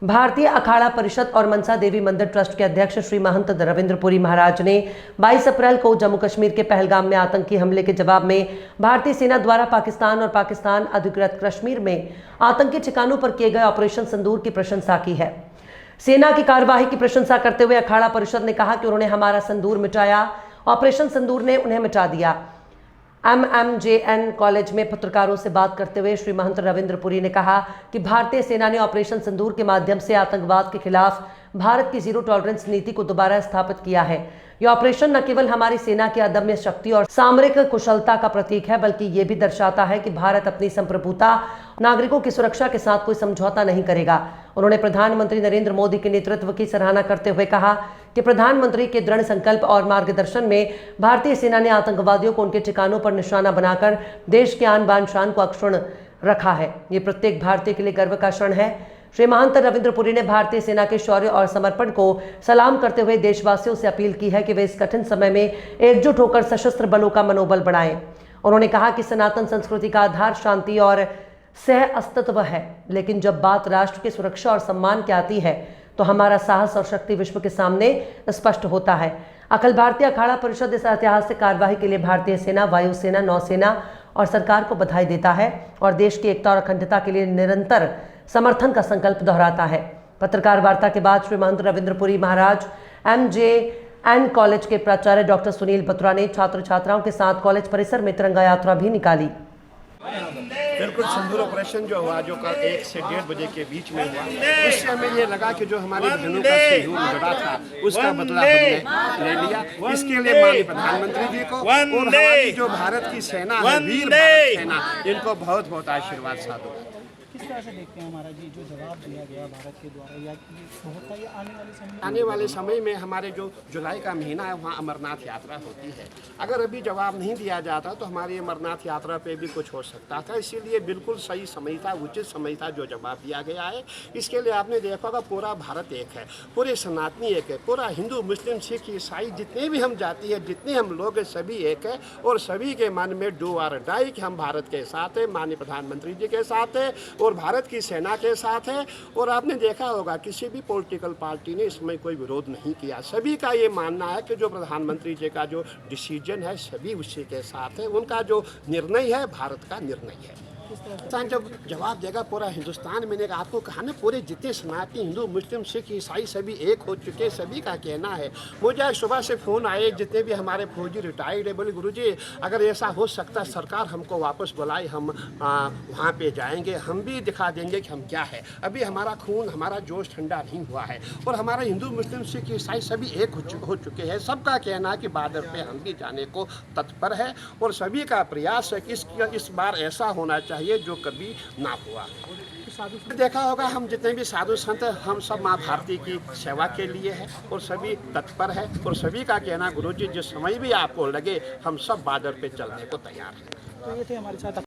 भारतीय अखाड़ा परिषद और मनसा देवी मंदिर ट्रस्ट के अध्यक्ष श्री महंत रविंद्रपुरी महाराज ने 22 अप्रैल को जम्मू कश्मीर के पहलगाम में आतंकी हमले के जवाब में भारतीय सेना द्वारा पाकिस्तान और पाकिस्तान अधिकृत कश्मीर में आतंकी ठिकानों पर किए गए ऑपरेशन सिंदूर की प्रशंसा की है। सेना की कार्यवाही की प्रशंसा करते हुए अखाड़ा परिषद ने कहा कि उन्होंने हमारा सिंदूर मिटाया, ऑपरेशन सिंदूर ने उन्हें मिटा दिया। MMJN कॉलेज में पत्रकारों से बात करते हुए श्री महंत रविंद्रपुरी ने कहा कि भारतीय सेना ने ऑपरेशन सिंदूर के माध्यम से आतंकवाद के खिलाफ भारत की जीरो टॉलरेंस नीति को दोबारा स्थापित किया है। यह ऑपरेशन न केवल हमारी सेना की अदम्य शक्ति और सामरिक कुशलता का प्रतीक है, बल्कि ये भी दर्शाता है कि भारत अपनी संप्रभुता, नागरिकों की सुरक्षा के साथ कोई समझौता नहीं करेगा। उन्होंने प्रधानमंत्री नरेंद्र मोदी के नेतृत्व की सराहना करते हुए कहा कि प्रधानमंत्री के दृढ़ संकल्प और मार्गदर्शन में भारतीय सेना ने आतंकवादियों को उनके ठिकानों पर निशाना बनाकर देश के आन बान शान को अक्षुण्ण रखा है। ये प्रत्येक भारतीय के लिए गर्व का क्षण है। श्री महंत रविंद्रपुरी ने भारतीय सेना के शौर्य और समर्पण को सलाम करते हुए देशवासियों से अपील की है कि वे इस कठिन समय में एकजुट होकर सशस्त्र बलों का मनोबल बढ़ाएं। उन्होंने कहा कि सनातन संस्कृति का आधार शांति और सह अस्तित्व है, लेकिन जब बात राष्ट्र की सुरक्षा और सम्मान की आती है तो हमारा साहस और शक्ति विश्व के सामने स्पष्ट होता है। अखिल भारतीय अखाड़ा परिषद इस ऐतिहासिक कार्यवाही के लिए भारतीय सेना, वायुसेना, नौसेना और सरकार को बधाई देता है और देश की एकता और अखंडता के लिए निरंतर समर्थन का संकल्प दोहराता है। पत्रकार वार्ता के बाद श्री महंत रविंद्रपुरी महाराज MJN कॉलेज के प्राचार्य डॉक्टर सुनील बत्रा ने छात्र छात्राओं के साथ कॉलेज परिसर में तिरंगा यात्रा भी निकाली। बिल्कुल सिंदूर ऑपरेशन जो हुआ, जो कल 1 से 1:30 बजे के बीच में हुआ, उससे हमें ये लगा कि जो हमारे बहनों का सहयोग जुड़ा था उसका बदला हमने ले लिया। इसके लिए माननीय प्रधानमंत्री जी को और हमारी जो भारत की सेना है, वीर भारत सेना, इनको बहुत बहुत आशीर्वाद साधो। किस तरह से देखते हैं हमारा जी जो जवाब दिया गया भारत के द्वारा, या कि होता है आने वाले समय में हमारे जो जुलाई का महीना है वहाँ अमरनाथ यात्रा होती है। अगर अभी जवाब नहीं दिया जाता तो हमारी अमरनाथ यात्रा पे भी कुछ हो सकता था। इसीलिए बिल्कुल सही समय था, उचित समय था जो जवाब दिया गया है। इसके लिए आपने देखा होगा पूरा भारत एक है, पूरे सनातनी एक है, पूरा हिंदू मुस्लिम सिख ईसाई जितने भी हम जाति है, जितने हम लोग हैं, सभी एक है और सभी के मन में डू और डाई कि हम भारत के साथ हैं, माननीय प्रधानमंत्री जी के साथ है और भारत की सेना के साथ है। और आपने देखा होगा किसी भी पॉलिटिकल पार्टी ने इसमें कोई विरोध नहीं किया। सभी का ये मानना है कि जो प्रधानमंत्री जी का जो डिसीजन है सभी उसी के साथ है, उनका जो निर्णय है भारत का निर्णय है। हिंदुस्तान जब जवाब देगा पूरा हिंदुस्तान, मैंने आपको कहा ना, पूरे जितने सनातनी हिंदू मुस्लिम सिख ईसाई सभी एक हो चुके, सभी का कहना है। मुझे सुबह से फ़ोन आए जितने भी हमारे फौजी रिटायर्ड है, बोले गुरुजी अगर ऐसा हो सकता सरकार हमको वापस बुलाए, हम वहाँ पे जाएंगे, हम भी दिखा देंगे कि हम क्या है। अभी हमारा खून, हमारा जोश ठंडा नहीं हुआ है और हमारा हिंदू मुस्लिम सिख ईसाई सभी एक हो चुके हैं। सबका कहना है कि बॉर्डर पे हम भी जाने को तत्पर है और सभी का प्रयास है कि इस बार ऐसा होना चाहिए जो कभी ना हुआ। देखा होगा हम जितने भी साधु संत हैं, हम सब माँ भारती की सेवा के लिए है और सभी तत्पर है और सभी का कहना गुरुजी जिस समय भी आपको लगे हम सब बॉर्डर पे चलने को तैयार हैं। तो ये थे हमारे साथ